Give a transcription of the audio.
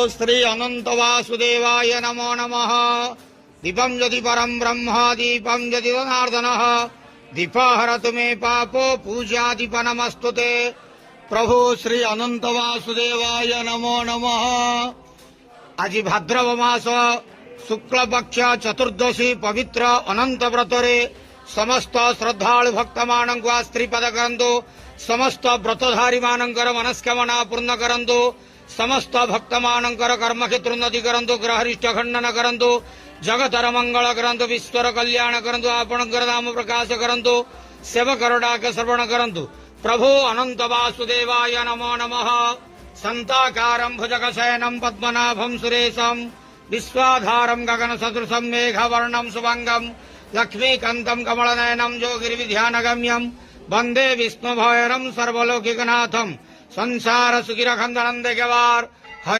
श्री अनंत वासुदेवाय नमो नमः। दीपं यदि परं ब्रह्म दीपं यदि जनार्दनः दीपहरतु मे पापो पूज्यादीपनमस्तुते। प्रभु श्री अनंत वासुदेवाय नमो नमः। आज भाद्रव मास शुक्ल पक्ष चतुर्दशी पवित्र अनंत व्रतरे समस्त श्रद्धालु भक्त मानक स्त्रीपद करंतु। समस्त व्रतधारी मानकर मनस्कामना पूर्ण करंतु। समस्त भक्त मानकर कर्मक्षेत्र उन्नति करंतु। ग्रहरिष्ट खंडन करंतु। जगतर मंगल करंतु। विश्वर कल्याण करंतु। आपणकर नाम प्रकाश करंतु। सेवकर डाक श्रवण करंतु। प्रभु अनंत वासुदेवाय नमो नमः। संताकारं भुजगशयनं पद्मनाभं सुरेशं विश्वाधारं गगन सदृशं मेघवर्णं शुभंगं लक्ष्मीकान्तं कमलनयनं योगिर्विध्यानगम्यं वंदे विष्णुभैरं सर्वलोकिकनाथं संसार सुखिरखंदनं देगवार